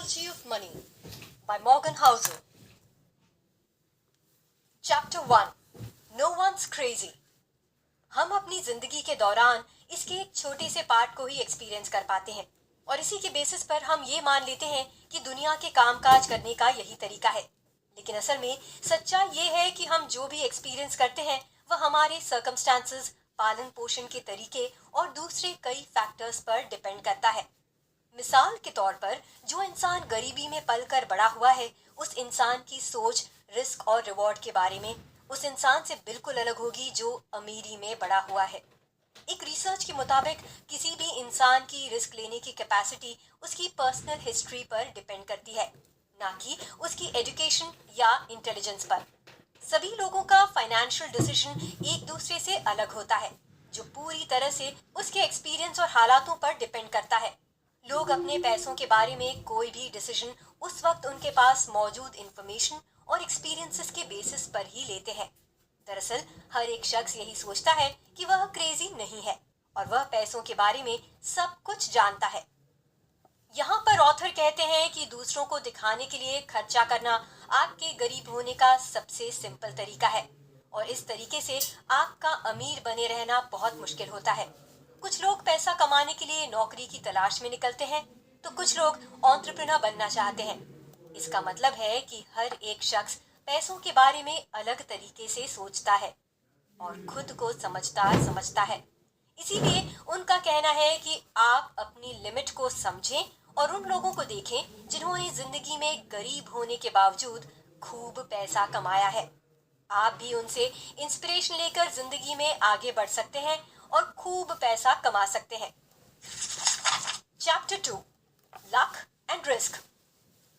Psychology of Money by Morgan Housel. Chapter 1. No one's crazy. हम अपनी जिंदगी के दौरान इसके एक छोटे से पार्ट को ही एक्सपीरियंस कर पाते हैं और इसी के बेसिस पर हम ये मान लेते हैं कि दुनिया के कामकाज करने का यही तरीका है। लेकिन असल में सच्चाई ये है कि हम जो भी एक्सपीरियंस करते हैं वह हमारे सर्कमस्टांसेस, पालन पोषण के तरीके और दूसरे कई फैक्टर्स पर डिपेंड करता है। मिसाल के तौर पर जो इंसान गरीबी में पलकर बड़ा हुआ है, उस इंसान की सोच रिस्क और रिवॉर्ड के बारे में उस इंसान से बिल्कुल अलग होगी जो अमीरी में बड़ा हुआ है। एक रिसर्च के मुताबिक किसी भी इंसान की रिस्क लेने की कैपेसिटी उसकी पर्सनल हिस्ट्री पर डिपेंड करती है, ना कि उसकी एजुकेशन या इंटेलिजेंस पर। सभी लोगों का फाइनेंशियल डिसीजन एक दूसरे से अलग होता है, जो पूरी तरह से उसके एक्सपीरियंस और हालातों पर डिपेंड करता है। लोग अपने पैसों के बारे में कोई भी डिसीजन उस वक्त उनके पास मौजूद इंफॉर्मेशन और एक्सपीरियंसेस के बेसिस पर ही लेते हैं। दरअसल हर एक शख्स यही सोचता है कि वह क्रेजी नहीं है और वह पैसों के बारे में सब कुछ जानता है। यहाँ पर ऑथर कहते हैं कि दूसरों को दिखाने के लिए खर्चा करना आपके गरीब होने का सबसे सिंपल तरीका है और इस तरीके से आपका अमीर बने रहना बहुत मुश्किल होता है। कुछ लोग पैसा कमाने के लिए नौकरी की तलाश में निकलते हैं, तो कुछ लोग एंटरप्रेन्योर बनना चाहते हैं। इसका मतलब है कि हर एक शख्स पैसों के बारे में अलग तरीके से सोचता है और खुद को समझता है। इसीलिए उनका कहना है कि आप अपनी लिमिट को समझें और उन लोगों को देखें जिन्होंने जिंदगी में गरीब होने के बावजूद खूब पैसा कमाया है। आप भी उनसे इंस्पिरेशन लेकर जिंदगी में आगे बढ़ सकते हैं और खूब पैसा कमा सकते हैं। चैप्टर 2. Luck and risk.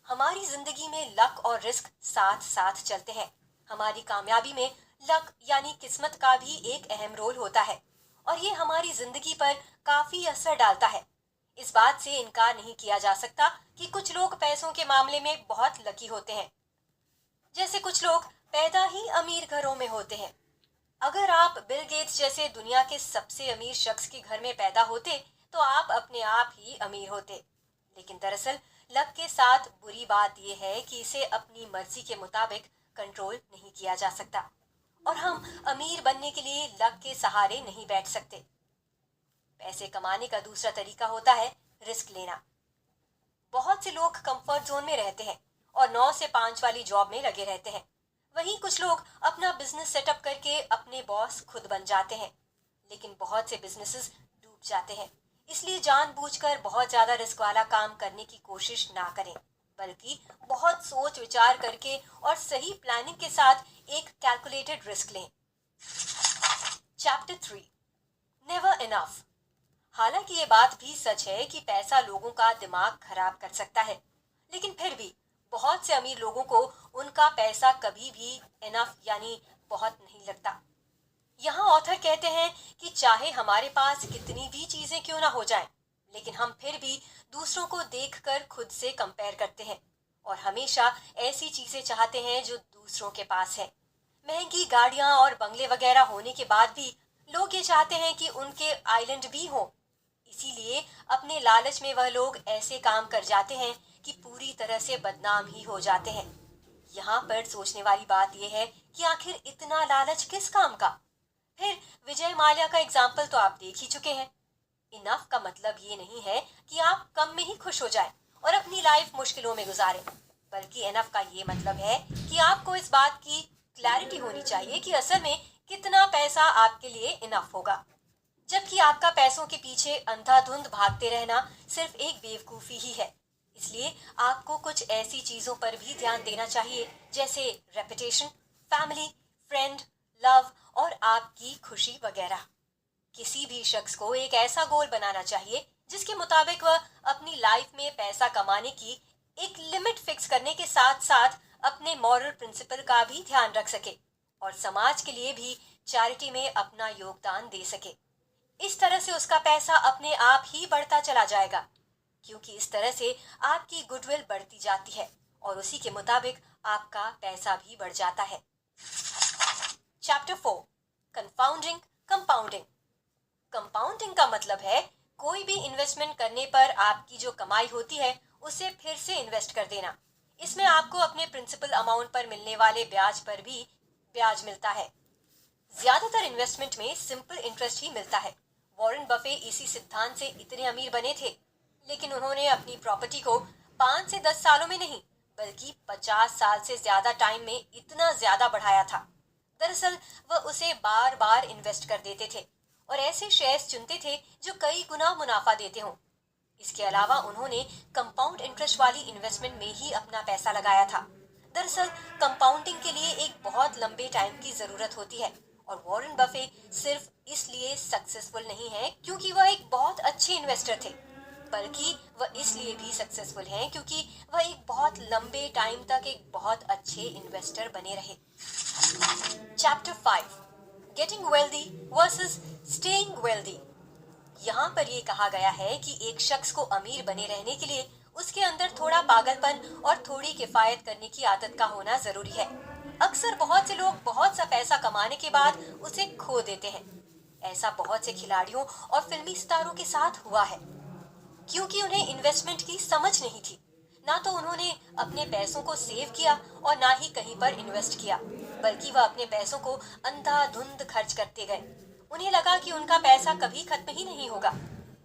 हमारी जिंदगी में लक और रिस्क साथ साथ चलते हैं। हमारी कामयाबी में लक यानी किस्मत का भी एक अहम रोल होता है और ये हमारी जिंदगी पर काफी असर डालता है। इस बात से इनकार नहीं किया जा सकता कि कुछ लोग पैसों के मामले में बहुत लकी होते हैं। जैसे कुछ लोग पैदा ही अमीर घरों में होते हैं। अगर आप बिल गेट्स जैसे दुनिया के सबसे अमीर शख्स के घर में पैदा होते तो आप अपने आप ही अमीर होते। लेकिन दरअसल लक के साथ बुरी बात यह है कि इसे अपनी मर्जी के मुताबिक कंट्रोल नहीं किया जा सकता और हम अमीर बनने के लिए लक के सहारे नहीं बैठ सकते। पैसे कमाने का दूसरा तरीका होता है रिस्क लेना। बहुत से लोग कंफर्ट जोन में रहते हैं और 9 से 5 वाली जॉब में लगे रहते हैं। वहीं कुछ लोग अपना बिजनेस सेटअप करके अपने बॉस खुद बन जाते हैं। लेकिन बहुत से बिजनेसेस डूब जाते हैं। इसलिए जानबूझकर बहुत ज्यादा रिस्क वाला काम करने की कोशिश ना करें, बल्कि बहुत सोच विचार करके और सही प्लानिंग के साथ एक कैलकुलेटेड रिस्क लें। चैप्टर 3. Never enough. हालांकि ये बात भी सच है कि पैसा लोगों का दिमाग खराब कर सकता है, लेकिन फिर भी बहुत से अमीर लोगों को उनका पैसा कभी भी इनफ यानी बहुत नहीं लगता। यहाँ ऑथर कहते हैं कि चाहे हमारे पास कितनी भी चीजें क्यों ना हो जाएं, लेकिन हम फिर भी दूसरों को देखकर खुद से कंपेयर करते हैं और हमेशा ऐसी चीजें चाहते हैं जो दूसरों के पास है। महंगी गाड़ियां और बंगले वगैरह होने के बाद भी लोग ये चाहते हैं कि उनके आइलैंड भी हो। इसीलिए अपने लालच में वह लोग ऐसे काम कर जाते हैं कि पूरी तरह से बदनाम ही हो जाते हैं। यहाँ पर सोचने वाली बात यह है कि आखिर इतना लालच किस काम का? फिर विजय माल्या का एग्जाम्पल तो आप देख ही चुके हैं। इनफ का मतलब ये नहीं है कि आप कम में ही खुश हो जाएं और अपनी लाइफ मुश्किलों में गुजारें, बल्कि इनफ का ये मतलब है कि आपको इस बात की क्लैरिटी होनी चाहिए कि असल में कितना पैसा आपके लिए इनफ होगा। जबकि आपका पैसों के पीछे अंधाधुंध भागते रहना सिर्फ एक बेवकूफी ही है। इसलिए आपको कुछ ऐसी चीजों पर भी ध्यान देना चाहिए जैसे रेपुटेशन, फैमिली, फ्रेंड, लव और आपकी खुशी वगैरह। किसी भी शख्स को एक ऐसा गोल बनाना चाहिए जिसके मुताबिक वह अपनी लाइफ में पैसा कमाने की एक लिमिट फिक्स करने के साथ साथ अपने मॉरल प्रिंसिपल का भी ध्यान रख सके और समाज के लिए भी चैरिटी में अपना योगदान दे सके। इस तरह से उसका पैसा अपने आप ही बढ़ता चला जाएगा, क्योंकि इस तरह से आपकी गुडविल बढ़ती जाती है और उसी के मुताबिक आपका पैसा भी बढ़ जाता है। चैप्टर 4. Compounding compounding. कंपाउंडिंग का मतलब है कोई भी इन्वेस्टमेंट करने पर आपकी जो कमाई होती है उसे फिर से इन्वेस्ट कर देना। इसमें आपको अपने प्रिंसिपल अमाउंट पर मिलने वाले ब्याज पर भी ब्याज मिलता है। ज्यादातर इन्वेस्टमेंट में सिंपल इंटरेस्ट ही मिलता है। वॉरेन बफे इसी सिद्धांत से इतने अमीर बने थे, लेकिन उन्होंने अपनी प्रॉपर्टी को 5 से 10 सालों में नहीं बल्कि 50 साल से ज्यादा टाइम में इतना ज्यादा बढ़ाया था। दरअसल वह उसे बार बार इन्वेस्ट कर देते थे और ऐसे शेयर्स चुनते थे जो कई गुना मुनाफा देते हों। इसके अलावा उन्होंने कंपाउंड इंटरेस्ट वाली इन्वेस्टमेंट में ही अपना पैसा लगाया था। दरअसल कंपाउंडिंग के लिए एक बहुत लंबे टाइम की जरूरत होती है और वॉरेन बफे सिर्फ इसलिए सक्सेसफुल नहीं है क्योंकि वह एक बहुत अच्छे इन्वेस्टर थे, बल्कि वह इसलिए भी सक्सेसफुल हैं क्योंकि वह एक बहुत लंबे टाइम तक एक बहुत अच्छे इन्वेस्टर बने रहे। Chapter 5, getting wealthy versus staying wealthy. यहाँ पर ये कहा गया है कि एक शख्स को अमीर बने रहने के लिए उसके अंदर थोड़ा पागलपन और थोड़ी किफायत करने की आदत का होना जरूरी है। अक्सर बहुत से लोग बहुत सा पैसा कमाने के बाद उसे खो देते हैं। ऐसा बहुत से खिलाड़ियों और फिल्मी सितारों के साथ हुआ है, क्योंकि उन्हें इन्वेस्टमेंट की समझ नहीं थी। ना तो उन्होंने अपने पैसों को सेव किया और ना ही कहीं पर इन्वेस्ट किया, बल्कि वह अपने पैसों को अंधाधुंध खर्च करते गए। उन्हें लगा कि उनका पैसा कभी खत्म ही नहीं होगा।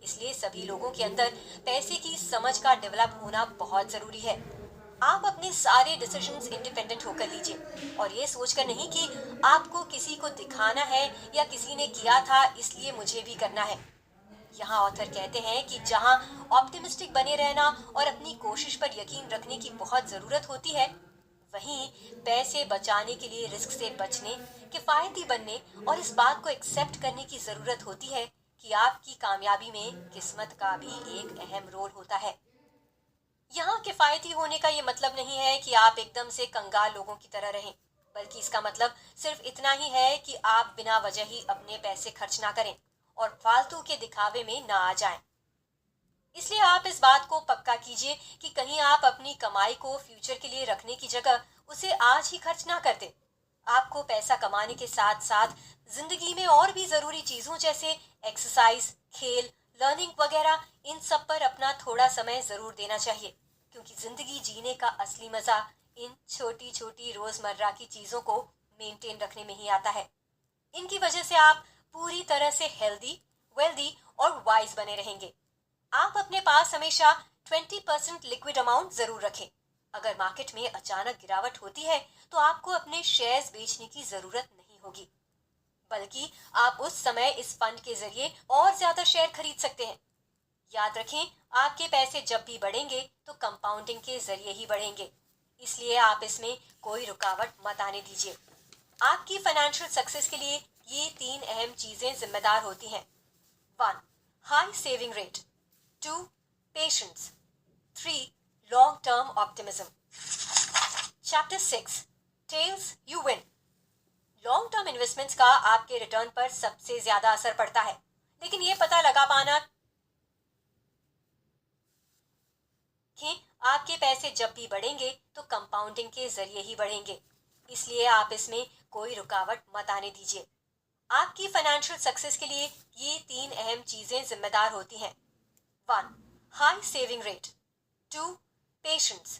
इसलिए सभी लोगों के अंदर पैसे की समझ का डेवलप होना बहुत जरूरी है। आप अपने सारे डिसीजंस इंडिपेंडेंट होकर लीजिए और ये सोचकर नहीं कि आपको किसी को दिखाना है या किसी ने किया था इसलिए मुझे भी करना है। यहाँ ऑथर कहते हैं कि जहाँ ऑप्टिमिस्टिक बने रहना और अपनी कोशिश पर यकीन रखने की बहुत जरूरत होती है, वहीं पैसे बचाने के लिए रिस्क से बचने, किफायती बनने और इस बात को एक्सेप्ट करने की जरूरत होती है कि आपकी कामयाबी में किस्मत का भी एक अहम रोल होता है। यहाँ किफायती होने का ये मतलब नहीं है कि आप एकदम से कंगाल लोगों की तरह रहें, बल्कि इसका मतलब सिर्फ इतना ही है कि आप बिना वजह ही अपने पैसे खर्च ना करें और फालतू के दिखावे में ना आ जाएं। इसलिए आप इस बात को पक्का कीजिए कि कहीं आप अपनी कमाई को फ्यूचर के लिए रखने की जगह उसे आज ही खर्च ना कर दें। आपको पैसा कमाने के साथ साथ जिंदगी में और भी जरूरी चीजों जैसे एक्सरसाइज, खेल, लर्निंग वगैरह इन सब पर अपना थोड़ा समय जरूर देना चाहिए, क्योंकि जिंदगी जीने का असली मजा इन छोटी छोटी रोजमर्रा की चीजों को मेंटेन रखने में ही आता है। इनकी वजह से आप पूरी तरह से हेल्दी, वेल्दी और वाइज बने रहेंगे। आप अपने पास हमेशा 20% लिक्विड अमाउंट जरूर रखें। अगर मार्केट में अचानक गिरावट होती है तो आपको अपने शेयर्स बेचने की जरूरत नहीं होगी, बल्कि आप उस समय इस फंड के जरिए और ज्यादा शेयर खरीद सकते हैं। याद रखें, आपके पैसे जब भी बढ़ेंगे तो कंपाउंडिंग के जरिए ही बढ़ेंगे, इसलिए आप इसमें कोई रुकावट मत आने दीजिए। आपकी फाइनेंशियल सक्सेस के लिए ये 3 अहम चीजें जिम्मेदार होती हैं। 1. High saving rate. 2. Patience. 3. Long term optimism. Chapter 6, tells you win. Long term investments का आपके रिटर्न पर सबसे ज्यादा असर पड़ता है, लेकिन ये पता लगा पाना कि आपके पैसे जब भी बढ़ेंगे तो कंपाउंडिंग के जरिए ही बढ़ेंगे, इसलिए आप इसमें कोई रुकावट मत आने दीजिए। आपकी फाइनेंशियल सक्सेस के लिए ये 3 अहम चीजें जिम्मेदार होती हैं। 1. High saving rate. 2. Patience.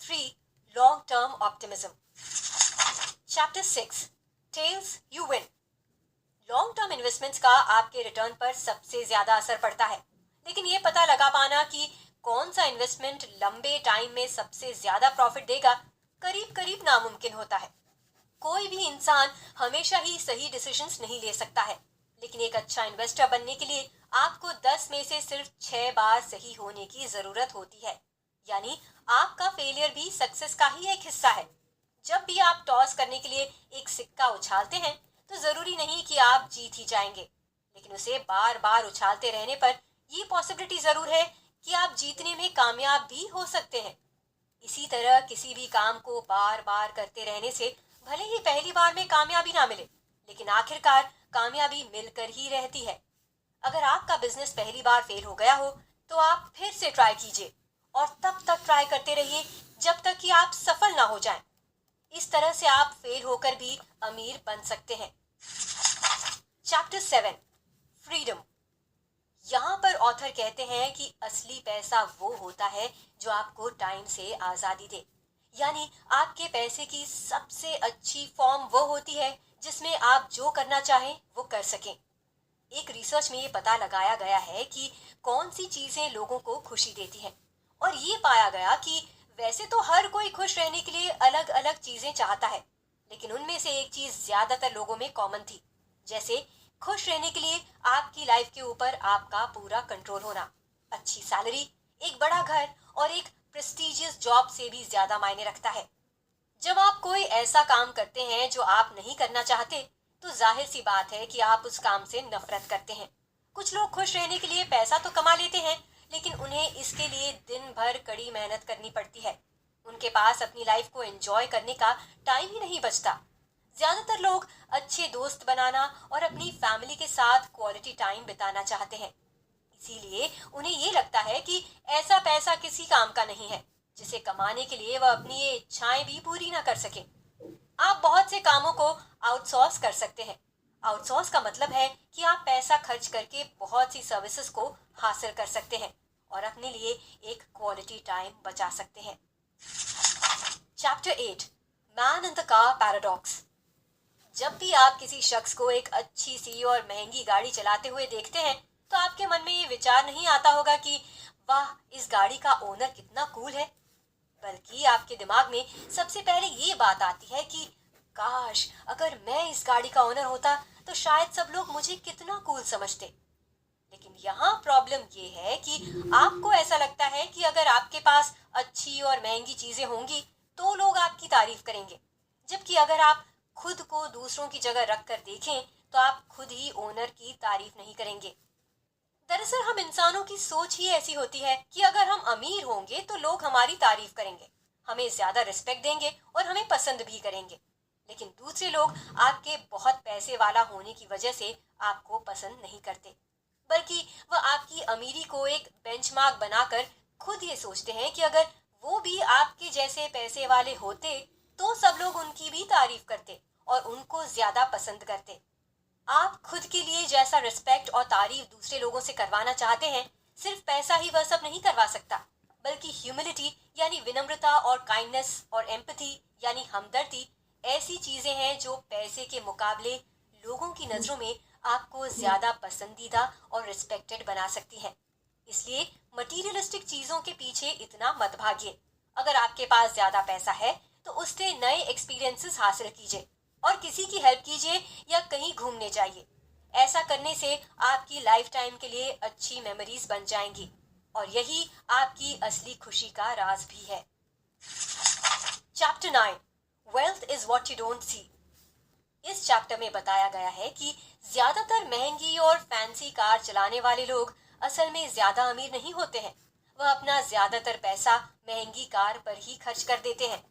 3. Long term optimism. Chapter 6, tells you win. Long term investments का आपके रिटर्न पर सबसे ज्यादा असर पड़ता है, लेकिन ये पता लगा पाना कि कौन सा इन्वेस्टमेंट लंबे टाइम में सबसे ज्यादा प्रॉफिट देगा करीब करीब नामुमकिन होता है। कोई भी इंसान हमेशा ही सही डिसीजंस नहीं ले सकता है, लेकिन एक अच्छा इन्वेस्टर बनने के लिए आपको 10 में से सिर्फ 6 बार सही होने की जरूरत होती है। यानी आपका फेलियर भी सक्सेस का ही एक हिस्सा है। जब भी आप टॉस करने के लिए एक सिक्का उछालते हैं तो जरूरी नहीं कि आप जीत ही जाएंगे, लेकिन उसे बार बार उछालते रहने पर ये पॉसिबिलिटी जरूर है कि आप जीतने में कामयाब भी हो सकते हैं। इसी तरह किसी भी काम को बार बार करते रहने से भले ही पहली बार में कामयाबी ना मिले, लेकिन आखिरकार कामयाबी मिलकर ही रहती है। अगर आपका बिजनेस पहली बार फेल हो गया हो तो आप फिर से ट्राई कीजिए और तब तक ट्राई करते रहिए जब तक कि आप सफल ना हो जाएं। इस तरह से आप फेल होकर भी अमीर बन सकते हैं। Chapter 7, freedom. यहाँ पर ऑथर कहते हैं कि असली पैसा वो होता है जो आपको टाइम से आजादी दे। यानी आपके पैसे की सबसे अच्छी फॉर्म वो होती है जिसमें आप जो करना चाहें वो कर सकें। एक रिसर्च में ये पता लगाया गया है कि कौन सी चीजें लोगों को खुशी देती हैं, और ये पाया गया कि वैसे तो हर कोई खुश रहने के लिए अलग अलग चीजें चाहता है, लेकिन उनमें से एक चीज ज्यादातर लोगों में कॉमन थी। जैसे खुश रहने के लिए आपकी लाइफ के ऊपर आपका पूरा कंट्रोल होना, अच्छी सैलरी, एक बड़ा घर और एक प्रेस्टिजियस जॉब से भी ज्यादा मायने रखता है। जब आप कोई ऐसा काम करते हैं जो आप नहीं करना चाहते, तो जाहिर सी बात है कि आप उस काम से नफरत करते हैं। कुछ लोग खुश रहने के लिए पैसा तो कमा लेते हैं, लेकिन उन्हें इसके लिए दिन भर कड़ी मेहनत करनी पड़ती है। उनके पास अपनी लाइफ को एंजॉय करने का टाइम ही नहीं बचता। ज्यादातर लोग अच्छे दोस्त बनाना और अपनी फैमिली के साथ क्वालिटी टाइम बिताना चाहते हैं। इसीलिए उन्हें ये लगता है कि ऐसा पैसा किसी काम का नहीं है जिसे कमाने के लिए वह अपनी ये इच्छाएं भी पूरी ना कर सके। आप बहुत से कामों को आउटसोर्स कर सकते हैं। आउटसोर्स का मतलब है कि आप पैसा खर्च करके बहुत सी सर्विसेज को हासिल कर सकते हैं और अपने लिए एक क्वालिटी टाइम बचा सकते हैं। Chapter 8, man in the car paradox. जब भी आप किसी शख्स को एक अच्छी सी और महंगी गाड़ी चलाते हुए देखते हैं, तो आपके मन में ये विचार नहीं आता होगा कि वाह, इस गाड़ी का ओनर कितना कूल है, बल्कि आपके दिमाग में सबसे पहले ये बात आती है कि काश अगर मैं इस गाड़ी का ओनर होता तो शायद सब लोग मुझे कितना कूल समझते। लेकिन यहाँ प्रॉब्लम ये है कि आपको ऐसा लगता है कि अगर आपके पास अच्छी और महंगी चीजें होंगी तो लोग आपकी तारीफ करेंगे, जबकि अगर आप खुद को दूसरों की जगह रख कर देखें तो आप खुद ही ओनर की तारीफ नहीं करेंगे। दरअसल हम इंसानों की सोच ही ऐसी होती है कि अगर हम अमीर होंगे तो लोग हमारी तारीफ करेंगे, हमें ज्यादा रिस्पेक्ट देंगे और हमें पसंद भी करेंगे। लेकिन दूसरे लोग आपके बहुत पैसे वाला होने की वजह से आपको पसंद नहीं करते, बल्कि वह आपकी अमीरी को एक बेंचमार्क बनाकर खुद ये सोचते हैं कि अगर वो भी आपके जैसे पैसे वाले होते तो सब लोग उनकी भी तारीफ करते और उनको ज्यादा पसंद करते। आप खुद के लिए जैसा रिस्पेक्ट और तारीफ दूसरे लोगों से करवाना चाहते हैं, सिर्फ पैसा ही वह सब नहीं करवा सकता, बल्कि ह्यूमिलिटी यानी विनम्रता और काइंडनेस और एम्पैथी यानी हमदर्दी ऐसी चीजें हैं जो पैसे के मुकाबले लोगों की नजरों में आपको ज्यादा पसंदीदा और रिस्पेक्टेड बना सकती हैं। इसलिए मटीरियलिस्टिक चीजों के पीछे इतना मत भागिए। अगर आपके पास ज्यादा पैसा है तो उससे नए एक्सपीरियंसेस हासिल कीजिए और किसी की हेल्प कीजिए या कहीं घूमने जाइए। ऐसा करने से आपकी लाइफ टाइम के लिए अच्छी मेमोरीज बन जाएंगी और यही आपकी असली खुशी का राज भी है। Chapter 9, wealth is what you don't see. इस चैप्टर में बताया गया है कि ज्यादातर महंगी और फैंसी कार चलाने वाले लोग असल में ज्यादा अमीर नहीं होते हैं। वह अपना ज्यादातर पैसा महंगी कार पर ही खर्च कर देते हैं।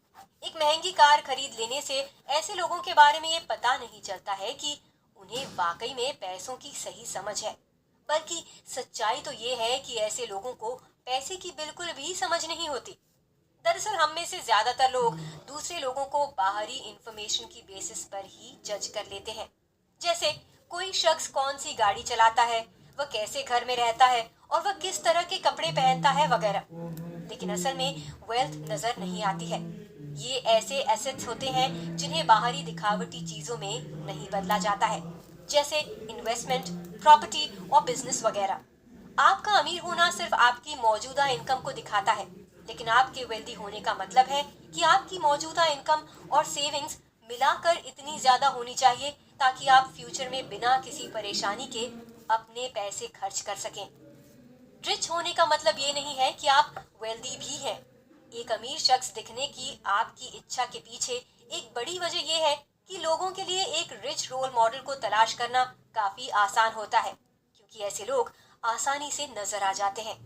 एक महंगी कार खरीद लेने से ऐसे लोगों के बारे में ये पता नहीं चलता है कि उन्हें वाकई में पैसों की सही समझ है, बल्कि सच्चाई तो ये है कि ऐसे लोगों को पैसे की बिल्कुल भी समझ नहीं होती। दरअसल हम में से ज्यादातर लोग दूसरे लोगों को बाहरी इंफॉर्मेशन की बेसिस पर ही जज कर लेते हैं, जैसे कोई शख्स कौन सी गाड़ी चलाता है, वह कैसे घर में रहता है और वह किस तरह के कपड़े पहनता है वगैरह। लेकिन असल में वेल्थ नजर नहीं आती है। ये ऐसे एसेट्स होते हैं जिन्हें बाहरी दिखावटी चीजों में नहीं बदला जाता है, जैसे इन्वेस्टमेंट, प्रॉपर्टी और बिजनेस वगैरह। आपका अमीर होना सिर्फ आपकी मौजूदा इनकम को दिखाता है, लेकिन आपके वेल्दी होने का मतलब है कि आपकी मौजूदा इनकम और सेविंग्स मिलाकर इतनी ज्यादा होनी चाहिए ताकि आप फ्यूचर में बिना किसी परेशानी के अपने पैसे खर्च कर सकें। रिच होने का मतलब ये नहीं है कि आप वेल्दी भी हैं। एक अमीर शख्स दिखने की आपकी इच्छा के पीछे एक बड़ी वजह यह है कि लोगों के लिए एक रिच रोल मॉडल को तलाश करना काफी आसान होता है, क्योंकि ऐसे लोग आसानी से नजर आ जाते हैं।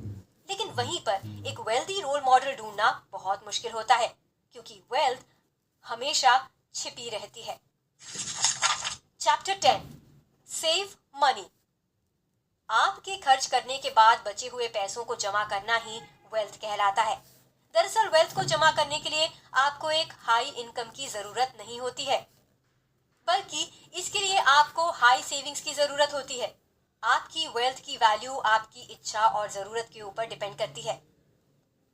लेकिन वहीं पर एक वेल्दी रोल मॉडल ढूंढना बहुत मुश्किल होता है, क्योंकि वेल्थ हमेशा छिपी रहती है। Chapter 10, save money. आपके खर्च करने के बाद बचे हुए पैसों को जमा करना ही वेल्थ कहलाता है। दरअसल वेल्थ को जमा करने के लिए आपको एक हाई इनकम की जरूरत नहीं होती है, बल्कि इसके लिए आपको हाई सेविंग्स की जरूरत होती है। आपकी वेल्थ की वैल्यू आपकी इच्छा और जरूरत के ऊपर डिपेंड करती है।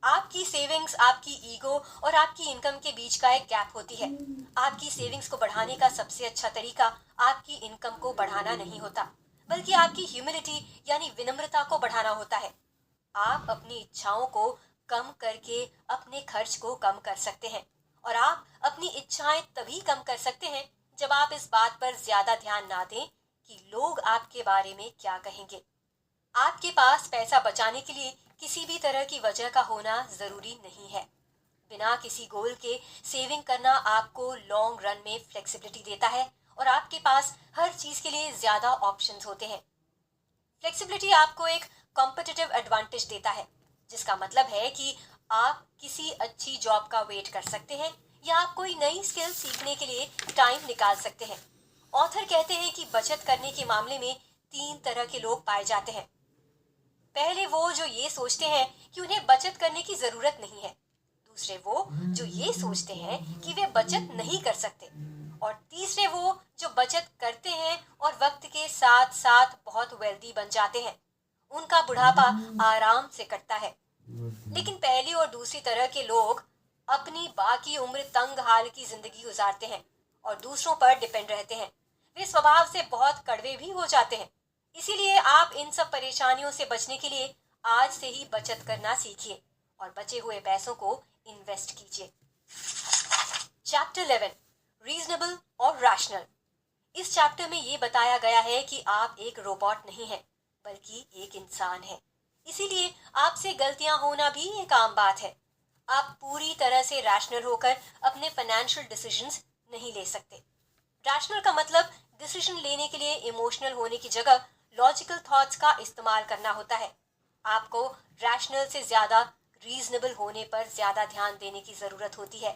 आपकी सेविंग्स आपकी ईगो और आपकी इनकम के बीच का एक गैप होती है। आपकी सेविंग्स को बढ़ाने का सबसे अच्छा तरीका आपकी इनकम को बढ़ाना नहीं होता, बल्कि आपकी ह्यूमिलिटी यानी विनम्रता को बढ़ाना होता है। आप अपनी इच्छाओं को कम करके अपने खर्च को कम कर सकते हैं, और आप अपनी इच्छाएं तभी कम कर सकते हैं जब आप इस बात पर ज्यादा ध्यान ना दें कि लोग आपके बारे में क्या कहेंगे। आपके पास पैसा बचाने के लिए किसी भी तरह की वजह का होना जरूरी नहीं है। बिना किसी गोल के सेविंग करना आपको लॉन्ग रन में फ्लेक्सिबिलिटी देता है, और आपके पास हर चीज के लिए ज्यादा ऑप्शंस होते हैं। फ्लेक्सिबिलिटी आपको एक कॉम्पिटिटिव एडवांटेज देता है, जिसका मतलब है कि आप किसी अच्छी जॉब का वेट कर सकते हैं, या आप कोई नई स्किल सीखने के लिए टाइम निकाल सकते हैं। ऑथर कहते हैं कि बचत करने के मामले में 3 तरह के लोग पाए जाते हैं। पहले वो जो ये सोचते हैं कि उन्हें बचत करने की जरूरत नहीं है। दूसरे वो जो ये सोचते हैं कि वे बचत नहीं कर सकते। और तीसरे वो जो बचत करते हैं और वक्त के साथ साथ बहुत वेल्दी बन जाते हैं। उनका बुढ़ापा आराम से कटता है। लेकिन पहली और दूसरी तरह के लोग अपनी बाकी उम्र तंग हाल की जिंदगी गुजारते हैं और दूसरों पर डिपेंड रहते हैं। वे स्वभाव से बहुत कड़वे भी हो जाते हैं। इसीलिए आप इन सब परेशानियों से बचने के लिए आज से ही बचत करना सीखिए और बचे हुए पैसों को इन्वेस्ट कीजिए। चैप्टर 11, रीजनेबल और रैशनल। इस चैप्टर में ये बताया गया है कि आप एक रोबोट नहीं हैं, बल्कि एक इंसान हैं। इसीलिए आपसे गलतियां होना भी एक आम बात है। आप पूरी तरह से रैशनल होकर अपने फाइनेंशियल डिसीजंस नहीं ले सकते। रैशनल का मतलब डिसीजन लेने के लिए इमोशनल होने की जगह लॉजिकल थॉट्स का इस्तेमाल करना होता है। आपको रैशनल से ज्यादा रीजनेबल होने पर ज्यादा ध्यान देने की जरूरत होती है,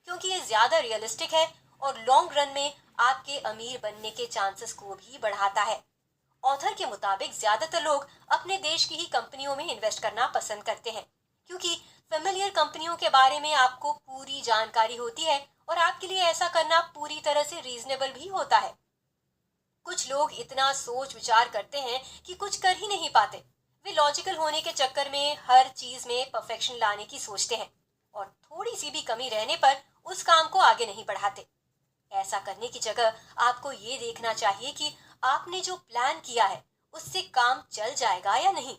क्योंकि ये ज्यादा रियलिस्टिक है और लॉन्ग रन में आपके अमीर बनने के चांसेस को भी बढ़ाता है। ऑथर के मुताबिक ज्यादातर लोग अपने देश की ही कंपनियों में इन्वेस्ट करना पसंद करते हैं, क्योंकि फेमिलियर कंपनियों के बारे में आपको पूरी जानकारी होती है और आपके लिए ऐसा करना पूरी तरह से रीजनेबल भी होता है। कुछ लोग इतना सोच विचार करते हैं कि कुछ कर ही नहीं पाते। वे लॉजिकल होने के चक्कर में हर चीज में परफेक्शन लाने की सोचते हैं और थोड़ी सी भी कमी रहने पर उस काम को आगे नहीं बढ़ाते। ऐसा करने की जगह आपको ये देखना चाहिए कि आपने जो प्लान किया है उससे काम चल जाएगा या नहीं।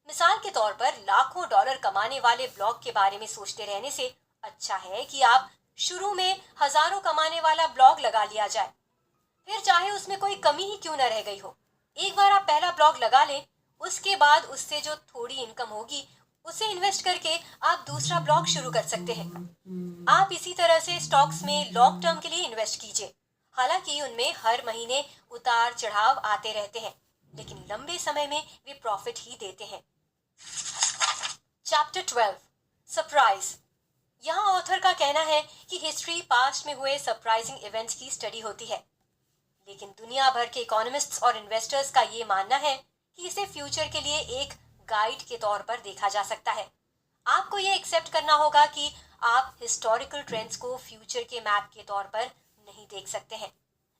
मिसाल के तौर पर लाखों डॉलर कमाने वाले ब्लॉग के बारे में सोचते रहने से अच्छा है कि आप शुरू में हजारों कमाने वाला ब्लॉग लगा लिया जाए, फिर चाहे उसमें कोई कमी ही क्यों न रह गई हो। एक बार आप पहला ब्लॉग लगा लें, उसके बाद उससे जो थोड़ी इनकम होगी उसे इन्वेस्ट करके आप दूसरा ब्लॉग शुरू कर सकते हैं। आप इसी तरह से स्टॉक्स में लॉन्ग टर्म के लिए इन्वेस्ट कीजिए। हालांकि उनमें हर महीने उतार चढ़ाव आते रहते हैं, लेकिन लंबे समय में वे प्रॉफिट ही देते हैं। Chapter 12, surprise. यहाँ ऑथर का कहना है कि हिस्ट्री पास्ट में हुए सरप्राइजिंग इवेंट्स की स्टडी होती है, लेकिन दुनिया भर के इकोनॉमिस्ट्स और इन्वेस्टर्स का ये मानना है कि इसे फ्यूचर के लिए एक गाइड के तौर पर देखा जा सकता है। आपको ये एक्सेप्ट करना होगा कि आप हिस्टोरिकल ट्रेंड्स को फ्यूचर के मैप के तौर पर नहीं देख सकते हैं।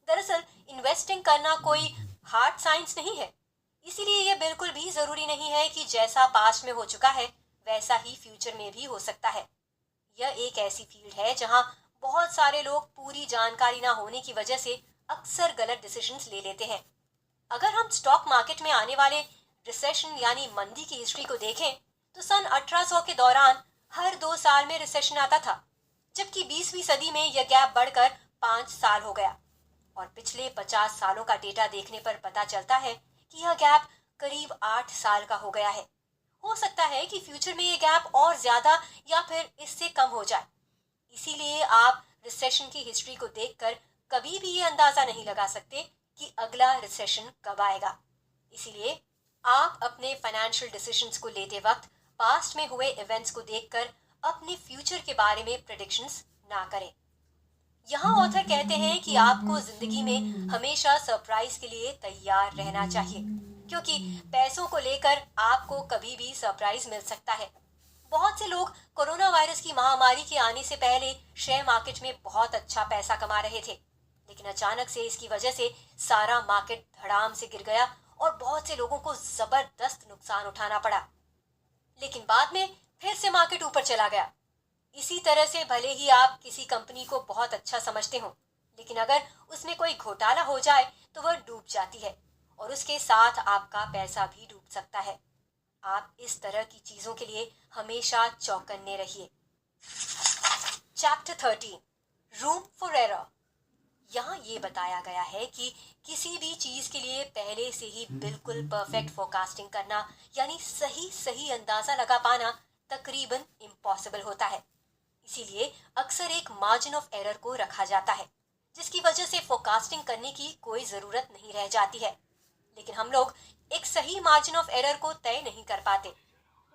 दरअसल इन्वेस्टिंग करना कोई हार्ड साइंस नहीं है, इसीलिए यह बिल्कुल भी जरूरी नहीं है कि जैसा पास्ट में हो चुका है वैसा ही फ्यूचर में भी हो सकता है। यह एक ऐसी फील्ड है जहां बहुत सारे लोग पूरी जानकारी ना होने की वजह से अक्सर गलत डिसीजंस ले लेते हैं। अगर हम स्टॉक मार्केट में आने वाले रिसेशन यानी मंदी की हिस्ट्री को देखें तो सन 1800 के दौरान हर 2 साल में रिसेशन आता था, जबकि 20वीं सदी में यह गैप बढ़कर 5 साल हो गया। और पिछले 50 सालों का डेटा देखने पर पता चलता है कि यह गैप करीब 8 साल का हो गया है। हो सकता है कि फ्यूचर में यह गैप और ज्यादा या फिर इससे कम हो जाए। इसीलिए आप रिसेशन की हिस्ट्री को देखकर कभी भी ये अंदाजा नहीं लगा सकते कि अगला रिसेशन कब आएगा। इसीलिए आप अपने फाइनेंशियल डिसीजंस को लेते वक्त पास्ट में हुए इवेंट्स को देखकर अपने फ्यूचर के बारे में प्रेडिक्शंस ना करें। यहाँ ऑथर कहते हैं कि आपको जिंदगी में हमेशा सरप्राइज के लिए तैयार रहना चाहिए, क्योंकि पैसों को लेकर आपको कभी भी सरप्राइज मिल सकता है। बहुत से लोग कोरोना वायरस की महामारी के आने से पहले शेयर मार्केट में बहुत अच्छा पैसा कमा रहे थे, लेकिन अचानक से इसकी वजह से सारा मार्केट धड़ाम से गिर गया और बहुत से लोगों को जबरदस्त नुकसान उठाना पड़ा। लेकिन बाद में फिर से मार्केट ऊपर चला गया। इसी तरह से भले ही आप किसी कंपनी को बहुत अच्छा समझते हो, लेकिन अगर उसमें कोई घोटाला हो जाए तो वह डूब जाती है और उसके साथ आपका पैसा भी डूब सकता है। आप इस तरह की चीजों के लिए हमेशा चौकन्ने रहिए। Chapter 13, room for error. यहाँ ये बताया गया है कि किसी भी चीज के लिए पहले से ही बिल्कुल परफेक्ट फोरकास्टिंग करना यानी सही सही अंदाजा लगा पाना तकरीबन इम्पॉसिबल होता है। इसीलिए अक्सर एक मार्जिन ऑफ एरर को रखा जाता है, जिसकी वजह से फोरकास्टिंग करने की कोई जरूरत नहीं रह जाती है। लेकिन हम लोग एक सही मार्जिन ऑफ एरर को तय नहीं कर पाते।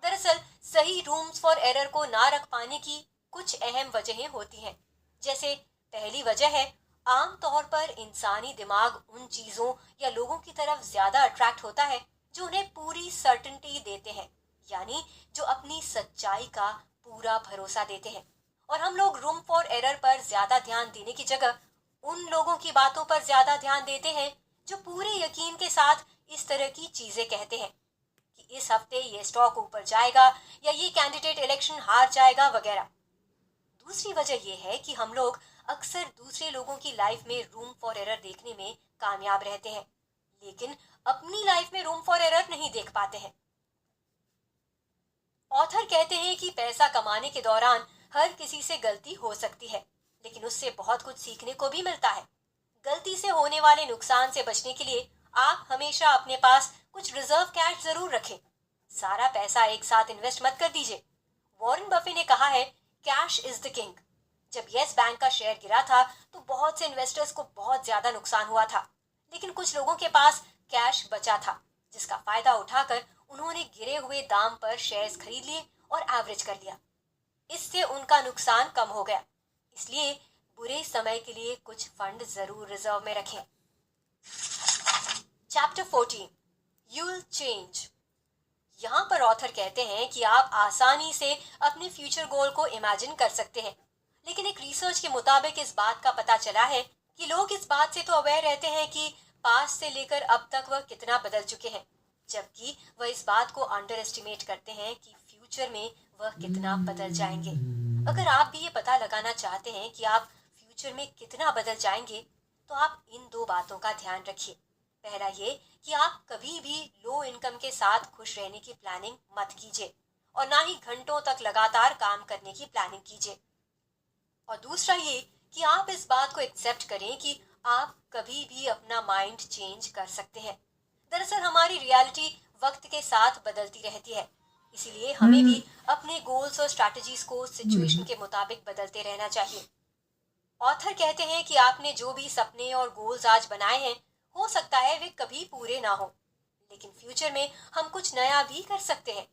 दरअसल सही रूम्स फॉर एरर को ना रख पाने की कुछ अहम वजहें होती हैं। जैसे पहली वजह है, आम तौर पर इंसानी दिमाग उन चीजों या लोगों की तरफ ज्यादा अट्रैक्ट होता है जो उन्हें पूरी सर्टेनिटी देते हैं, यानी जो अपनी सच्चाई का पूरा भरोसा देते हैं। और हम लोग रूम फॉर एरर पर ज्यादा ध्यान देने की जगह उन लोगों की बातों पर ज्यादा ध्यान देते हैं जो पूरे यकीन के साथ इस तरह की चीजें कहते हैं कि इस हफ्ते ये स्टॉक ऊपर जाएगा या ये कैंडिडेट इलेक्शन हार जाएगा वगैरह। दूसरी वजह यह है कि हम लोग अक्सर दूसरे लोगों की लाइफ में रूम फॉर एरर देखने में कामयाब रहते हैं, लेकिन अपनी लाइफ में रूम फॉर एरर नहीं देख पाते हैं। ऑथर कहते हैं कि पैसा कमाने के दौरान हर किसी से गलती हो सकती है, लेकिन उससे बहुत कुछ सीखने को भी मिलता है। गलती से होने वाले नुकसान से बचने के लिए आप हमेशा अपने पास कुछ रिजर्व कैश जरूर रखें। सारा पैसा एक साथ इन्वेस्ट मत कर दीजिए। वॉरेन बफे ने कहा है, कैश इज द किंग। जब येस बैंक का शेयर गिरा था तो बहुत से इन्वेस्टर्स को बहुत ज्यादा नुकसान हुआ था, लेकिन कुछ लोगों के पास कैश बचा था, जिसका फायदा उठाकर उन्होंने गिरे हुए दाम पर शेयर्स खरीद लिए और एवरेज कर लिया। इससे उनका नुकसान कम हो गया। इसलिए बुरे समय के लिए कुछ फंड जरूर रिजर्व में रखें। Chapter 14, you will change. यहाँ पर ऑथर कहते हैं कि आप आसानी से अपने फ्यूचर गोल को इमेजिन कर सकते हैं, लेकिन एक रिसर्च के मुताबिक इस बात का पता चला है कि लोग इस बात से तो अवेयर रहते हैं कि पास्ट से लेकर अब तक वह कितना बदल चुके हैं, जबकि वह इस बात को अंडर एस्टिमेट करते हैं कि फ्यूचर में वह कितना बदल जाएंगे। अगर आप भी ये पता लगाना चाहते हैं कि आप फ्यूचर में कितना बदल जाएंगे, तो आप इन दो बातों का ध्यान रखिए। पहला ये कि आप कभी भी लो इनकम के साथ खुश रहने की प्लानिंग मत कीजिए और ना ही घंटों तक लगातार काम करने की प्लानिंग कीजिए। और दूसरा ये कि आप इस बात को एक्सेप्ट करें कि आप कभी भी अपना माइंड चेंज कर सकते हैं। दरअसल हमारी रियलिटी वक्त के साथ बदलती रहती है, इसीलिए हमें भी अपने गोल्स और स्ट्रैटेजीज को सिचुएशन के मुताबिक बदलते रहना चाहिए। ऑथर कहते हैं कि आपने जो भी सपने और गोल्स आज बनाए हैं, हो सकता है वे कभी पूरे ना हो, लेकिन फ्यूचर में हम कुछ नया भी कर सकते हैं।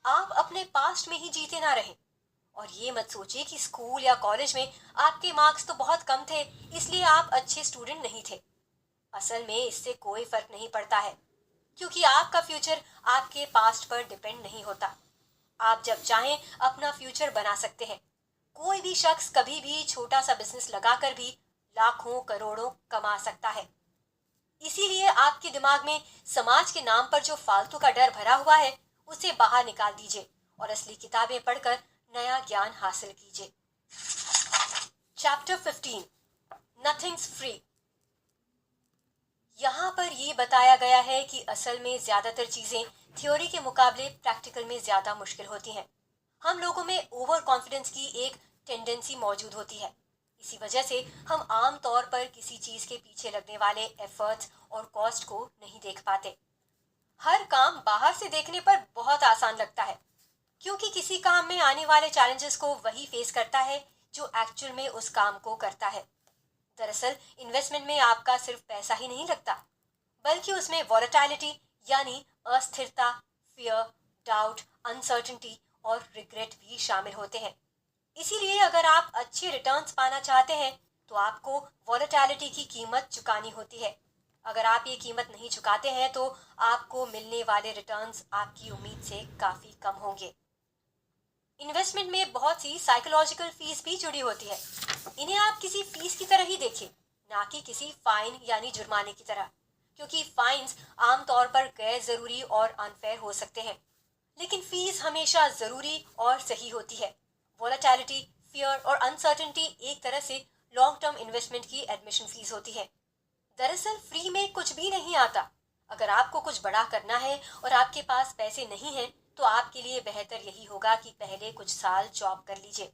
आप अपने पास्ट में ही जीते ना रहें और ये मत सोचिए कि स्कूल या कॉलेज में आपके मार्क्स तो बहुत कम थे इसलिए आप अच्छे स्टूडेंट नहीं थे। असल में इससे कोई फर्क नहीं पड़ता है, क्योंकि आपका फ्यूचर आपके पास्ट पर डिपेंड नहीं होता। आप जब चाहें अपना फ्यूचर बना सकते हैं। कोई भी शख्स कभी भी छोटा सा बिजनेस लगाकर भी लाखों करोड़ों कमा सकता है। इसीलिए आपके दिमाग में समाज के नाम पर जो फालतू का डर भरा हुआ है, उसे बाहर निकाल दीजिए और असली किताबें पढ़कर नया ज्ञान हासिल कीजिए। Chapter 15, nothings free. यहाँ पर ये बताया गया है कि असल में ज्यादातर चीजें थ्योरी के मुकाबले प्रैक्टिकल में ज्यादा मुश्किल होती हैं। हम लोगों में ओवर कॉन्फिडेंस की एक टेंडेंसी मौजूद होती है। इसी वजह से हम आम तौर पर किसी चीज के पीछे लगने वाले एफर्ट्स और कॉस्ट को नहीं देख पाते। हर काम बाहर से देखने पर बहुत आसान लगता है, क्योंकि किसी काम में आने वाले चैलेंजेस को वही फेस करता है जो एक्चुअल में उस काम को करता है। दरअसल इन्वेस्टमेंट में आपका सिर्फ पैसा ही नहीं लगता, बल्कि उसमें वॉलेटिलिटी यानी अस्थिरता, फियर, डाउट, अनसर्टेनिटी और रिग्रेट भी शामिल होते हैं। इसीलिए अगर आप अच्छे रिटर्न्स पाना चाहते हैं तो आपको वॉलेटिलिटी की कीमत चुकानी होती है। अगर आप ये कीमत नहीं चुकाते हैं तो आपको मिलने वाले रिटर्न्स आपकी उम्मीद से काफी कम होंगे। इन्वेस्टमेंट में बहुत सी साइकोलॉजिकल फीस भी जुड़ी होती है। इन्हें आप किसी फीस की तरह ही देखिए, ना कि किसी फाइन यानी जुर्माने की तरह। क्योंकि फाइन्स आमतौर पर गैर जरूरी और अनफेयर हो सकते हैं। लेकिन फीस हमेशा जरूरी और सही होती है। वोलेटिलिटी, फियर और अनसर्टेनिटी एक तरह से लॉन्ग टर्म इन्वेस्टमेंट की एडमिशन फीस होती है। दरअसल फ्री में कुछ भी नहीं आता। अगर आपको कुछ बड़ा करना है और आपके पास पैसे नहीं हैं, तो आपके लिए बेहतर यही होगा कि पहले कुछ साल जॉब कर लीजिए।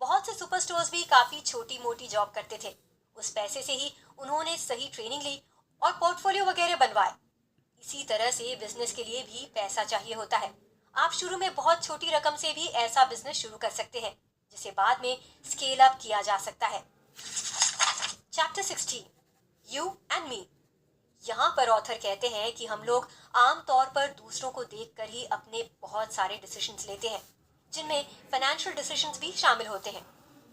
बहुत से सुपरस्टार्स भी काफी छोटी मोटी जॉब करते थे। उस पैसे से ही उन्होंने सही ट्रेनिंग ली और पोर्टफोलियो वगैरह बनवाए। इसी तरह से बिजनेस के लिए भी पैसा चाहिए होता है। आप शुरू में बहुत छोटी रकम से भी ऐसा बिजनेस शुरू कर सकते हैं जिसे बाद में स्केल अप किया जा सकता है। Chapter 16, you and me. यहाँ पर ऑथर कहते हैं कि हम लोग आमतौर पर दूसरों को देखकर ही अपने बहुत सारे डिसीजंस लेते हैं, जिनमें फाइनेंशियल डिसीजंस भी शामिल होते हैं।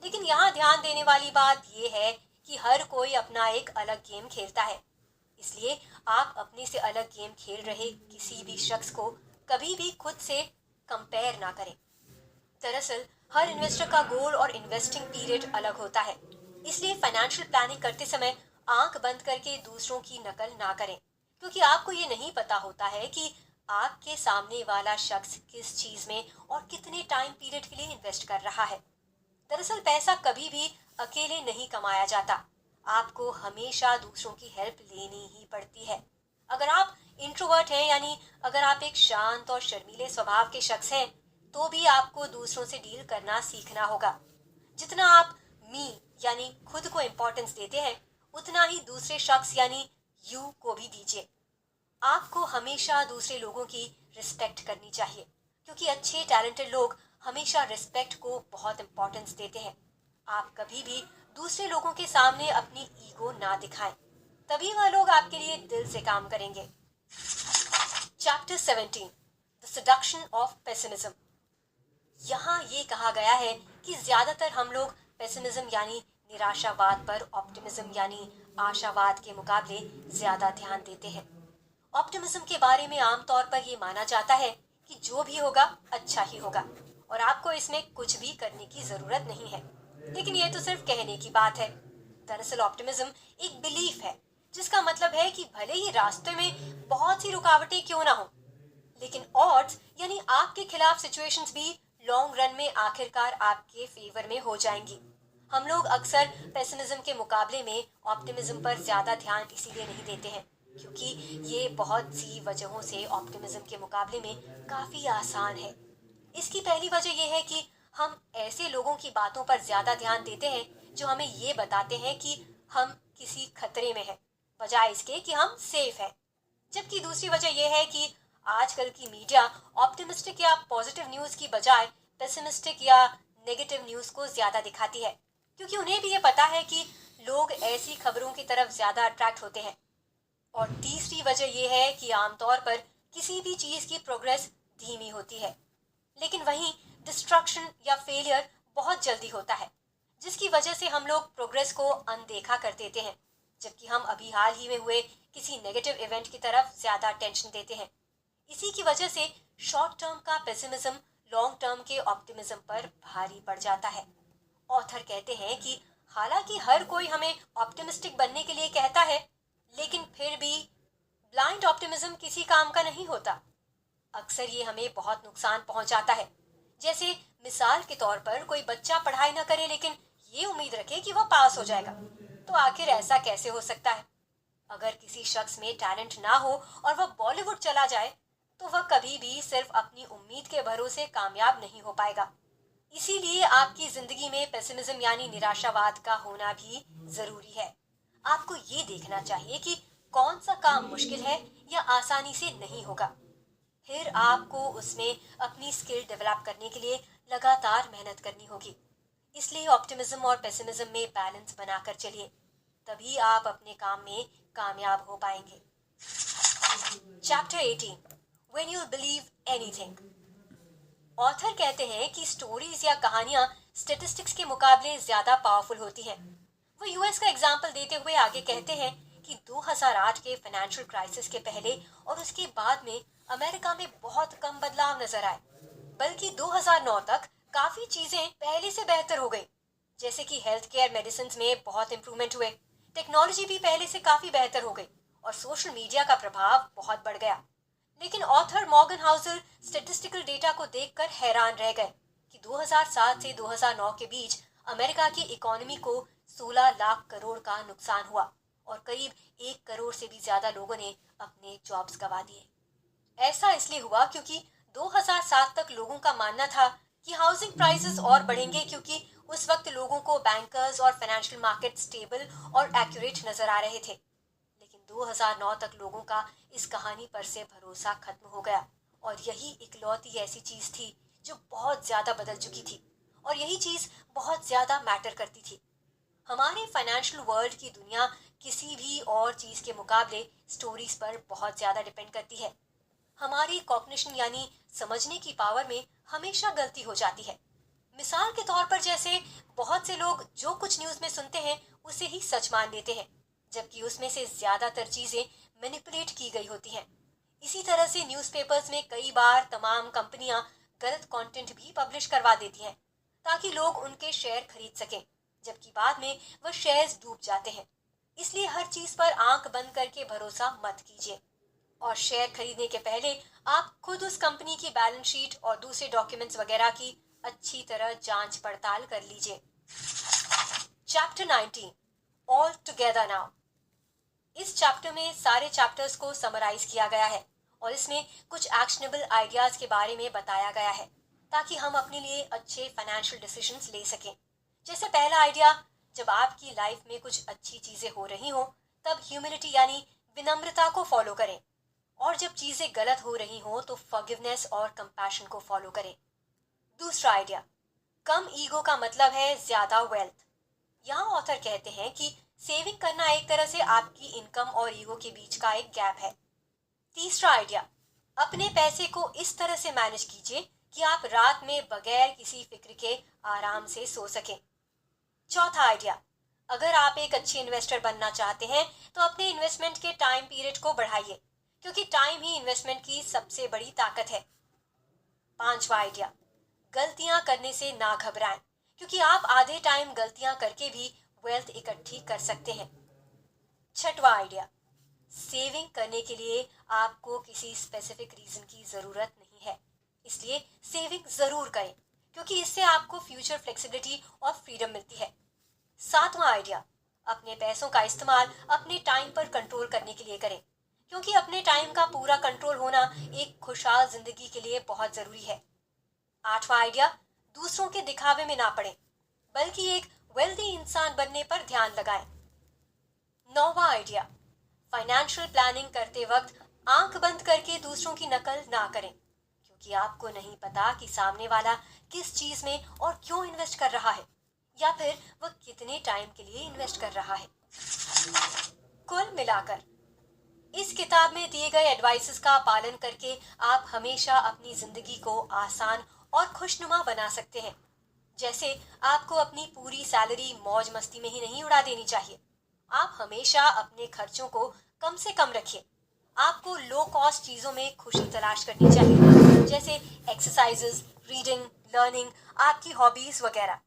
लेकिन यहाँ ध्यान देने वाली बात यह है कि हर कोई अपना एक अलग गेम खेलता है। इसलिए आप अपने से अलग गेम खेल रहे किसी भी शख्स को कभी भी खुद से कंपेयर ना करें। दरअसल हर इन्वेस्टर का गोल और इन्वेस्टिंग पीरियड अलग होता है। इसलिए फाइनेंशियल प्लानिंग करते समय आंख बंद करके दूसरों की नकल ना करें, क्योंकि आपको ये नहीं पता होता है कि आपके सामने वाला शख्स किस चीज में और कितने टाइम पीरियड के लिए इन्वेस्ट कर रहा है। दरअसल पैसा कभी भी अकेले नहीं कमाया जाता। आपको हमेशा दूसरों की हेल्प लेनी ही पड़ती है। अगर आप इंट्रोवर्ट हैं, यानी अगर आप एक शांत और शर्मीले स्वभाव के शख्स हैं, तो भी आपको दूसरों से डील करना सीखना होगा। जितना आप मी यानी खुद को इम्पोर्टेंस देते हैं, उतना ही दूसरे शख्स यानी यू को भी दीजिए। आपको हमेशा दूसरे लोगों की रिस्पेक्ट करनी चाहिए, क्योंकि अच्छे टैलेंटेड लोग हमेशा रिस्पेक्ट को बहुत इम्पोर्टेंस देते हैं। आप कभी भी दूसरे लोगों के सामने अपनी ईगो ना दिखाएं, तभी वह लोग आपके लिए दिल से काम करेंगे। Chapter 17, the seduction of pessimism. यहाँ ये कहा गया है कि ज्यादातर हम लोग पेसिमिज्म यानी निराशावाद पर ऑप्टिमिज्म यानी आशावाद के मुकाबले ज्यादा ध्यान देते हैं। ऑप्टिमिज्म के बारे में आमतौर पर ये माना जाता है कि जो भी होगा अच्छा ही होगा और आपको इसमें कुछ भी करने की जरूरत नहीं है। लेकिन ये तो सिर्फ कहने की बात है। दरअसल ऑप्टिमिज्म एक बिलीफ है, जिसका मतलब है कि भले ही रास्ते में बहुत सी रुकावटें क्यों ना हो, लेकिन ऑड्स यानी आपके खिलाफ सिचुएशंस भी लॉन्ग रन में आखिरकार आपके फेवर में हो जाएंगी। हम लोग अक्सर पेसिमिज्म के मुकाबले में ऑप्टिमिज्म पर ज्यादा ध्यान इसीलिए नहीं देते हैं क्योंकि ये बहुत सी वजहों से ऑप्टिमिज्म के मुकाबले में काफी आसान है। इसकी पहली वजह यह है कि हम ऐसे लोगों की बातों पर ज्यादा ध्यान देते हैं जो हमें ये बताते हैं कि हम किसी खतरे में हैं, बजाय इसके कि हम सेफ हैं। जबकि दूसरी वजह यह है कि आजकल की मीडिया ऑप्टिमिस्टिक या पॉजिटिव न्यूज की बजाय पेसिमिस्टिक या नेगेटिव न्यूज को ज्यादा दिखाती है, क्योंकि उन्हें भी ये पता है कि लोग ऐसी खबरों की तरफ ज्यादा अट्रैक्ट होते हैं। और तीसरी वजह यह है कि आमतौर पर किसी भी चीज की प्रोग्रेस धीमी होती है, लेकिन वहीं डिस्ट्रक्शन या फेलियर बहुत जल्दी होता है, जिसकी वजह से हम लोग प्रोग्रेस को अनदेखा कर देते हैं, जबकि हम अभी हाल ही में हुए किसी नेगेटिव इवेंट की तरफ ज्यादा टेंशन देते हैं। इसी की वजह से शॉर्ट टर्म का पेसिमिज्म लॉन्ग टर्म के ऑप्टिमिज्म पर भारी पड़ जाता है। ऑथर कहते हैं कि हालांकि हर कोई हमें ऑप्टिमिस्टिक बनने के लिए कहता है, लेकिन फिर भी ब्लाइंड ऑप्टिमिज्म किसी काम का नहीं होता। अक्सर ये हमें बहुत नुकसान पहुंचाता है। जैसे मिसाल के तौर पर कोई बच्चा पढ़ाई न करे लेकिन ये उम्मीद रखे कि वह पास हो जाएगा, तो आखिर ऐसा कैसे हो सकता है? अगर किसी शख्स में टैलेंट ना हो और वह बॉलीवुड चला जाए, तो वह कभी भी सिर्फ अपनी उम्मीद के भरोसे कामयाब नहीं हो पाएगा। इसीलिए आपकी जिंदगी में पेसिमिज्म यानी निराशावाद का होना भी जरूरी है। आपको ये देखना चाहिए कि कौन सा काम मुश्किल है या आसानी से नहीं होगा। फिर आपको उसमें अपनी स्किल डेवलप करने के लिए लगातार मेहनत करनी होगी। इसलिए ऑप्टिमिज्म और पेसिमिज्म में बैलेंस बनाकर चलिए, तभी आप अपने काम में कामयाब हो पाएंगे। Chapter 18, when you believe anything. Author कहते हैं कि स्टोरीज या कहानियां स्टेटिस्टिक्स के मुकाबले ज्यादा पावरफुल होती हैं। वो यूएस का एग्जाम्पल देते हुए आगे कहते हैं कि 2008 के फाइनेंशियल क्राइसिस के पहले और उसके बाद में अमेरिका में बहुत कम बदलाव नजर आए, बल्कि 2009 तक काफी चीजें पहले से बेहतर हो गई। जैसे कि हेल्थ केयर मेडिसिन में बहुत इंप्रूवमेंट हुए, टेक्नोलॉजी भी पहले से काफी बेहतर हो गई और सोशल मीडिया का प्रभाव बहुत बढ़ गया। लेकिन author Morgan Hauser statistical data को देखकर हैरान रह गए कि 2007 से 2009 के बीच अमेरिका की इकोनॉमी को 16 लाख करोड़ का नुकसान हुआ और करीब 1 करोड़ से भी ज्यादा लोगों ने अपने जॉब्स गंवा दिए। ऐसा इसलिए हुआ क्योंकि 2007 तक लोगों का मानना था कि हाउसिंग प्राइसेस और बढ़ेंगे क्योंकि उस वक्त लोगों को बैंकर्स और फाइनेंशियल मार्केट स्टेबल और एक्यूरेट नजर आ रहे थे। लेकिन 2009 तक लोगों का इस कहानी पर से भरोसा खत्म हो गया और यही इकलौती ऐसी चीज थी जो बहुत ज्यादा बदल चुकी थी और यही चीज बहुत ज्यादा मैटर करती थी। हमारे फाइनेंशियल वर्ल्ड की दुनिया किसी भी और चीज के मुकाबले स्टोरीज पर बहुत ज्यादा डिपेंड करती है। हमारी कॉग्निशन यानी समझने की पावर में हमेशा गलती हो जाती है। मिसाल के तौर पर जैसे बहुत से लोग जो कुछ न्यूज में सुनते हैं उसे ही सच मान लेते हैं, जबकि उसमें से ज्यादातर चीजें मैनिपुलेट की गई होती हैं। इसी तरह से न्यूज़पेपर्स में कई बार तमाम कंपनियां गलत कंटेंट भी पब्लिश करवा देती हैं ताकि लोग उनके शेयर खरीद सकें, जबकि बाद में वह शेयर्स डूब जाते हैं। इसलिए हर चीज पर आंख बंद करके भरोसा मत कीजिए और शेयर खरीदने के पहले आप खुद उस कंपनी की बैलेंस शीट और दूसरे डॉक्यूमेंट्स वगैरह की अच्छी तरह जांच पड़ताल कर लीजिए। Chapter 19 all together now. इस चैप्टर में सारे चैप्टर्स को समराइज किया गया है और इसमें कुछ एक्शनेबल आइडियाज के बारे में बताया गया है ताकि हम अपने लिए अच्छे फाइनेंशियल डिसीजंस ले सकें। जैसे पहला आइडिया, जब आपकी लाइफ में कुछ अच्छी चीजें हो रही हो तब ह्यूमिलिटी यानी विनम्रता को फॉलो करें और जब चीजें गलत हो रही हो तो फॉरगिवनेस और कंपैशन को फॉलो करें। दूसरा आइडिया, कम ईगो का मतलब है ज्यादा वेल्थ। यहाँ ऑथर कहते हैं कि सेविंग करना एक तरह से आपकी इनकम और ईगो के बीच का एक गैप है। तीसरा आइडिया, अपने पैसे को इस तरह से मैनेज कीजिए कि आप रात में बगैर किसी फिक्र के आराम से सो सकें। चौथा आइडिया, अगर आप एक अच्छे इन्वेस्टर बनना चाहते हैं तो अपने इन्वेस्टमेंट के टाइम पीरियड को बढ़ाइए क्योंकि टाइम ही इन्वेस्टमेंट की सबसे बड़ी ताकत है। पांचवा आइडिया, गलतियां करने से ना घबराएं क्योंकि आप आधे टाइम गलतियां करके भी वेल्थ इकट्ठी कर सकते हैं। छठवां आइडिया, सेविंग करने के लिए आपको किसी स्पेसिफिक रीजन की जरूरत नहीं है, इसलिए सेविंग जरूर करें क्योंकि इससे आपको फ्यूचर फ्लेक्सिबिलिटी और फ्रीडम मिलती है। सातवां आइडिया, अपने पैसों का इस्तेमाल अपने टाइम पर कंट्रोल करने के लिए करें क्योंकि अपने टाइम का पूरा कंट्रोल होना एक खुशहाल जिंदगी के लिए बहुत जरूरी है। आठवां आइडिया, दूसरों के दिखावे में ना पड़ें बल्कि एक वेल्दी इंसान बनने पर ध्यान लगाएं। नौवां आइडिया, फाइनेंशियल प्लानिंग करते वक्त आंख बंद करके दूसरों की नकल ना करें क्योंकि आपको नहीं पता कि सामने वाला किस चीज में और क्यों इन्वेस्ट कर रहा है या फिर वह कितने टाइम के लिए इन्वेस्ट कर रहा है। कुल मिलाकर इस किताब में दिए गए एडवाइसेस का पालन करके आप हमेशा अपनी जिंदगी को आसान और खुशनुमा बना सकते हैं। जैसे आपको अपनी पूरी सैलरी मौज मस्ती में ही नहीं उड़ा देनी चाहिए। आप हमेशा अपने खर्चों को कम से कम रखिए। आपको लो कॉस्ट चीजों में खुशी तलाश करनी चाहिए, जैसे एक्सरसाइजेस, रीडिंग, लर्निंग, आपकी हॉबीज वगैरह।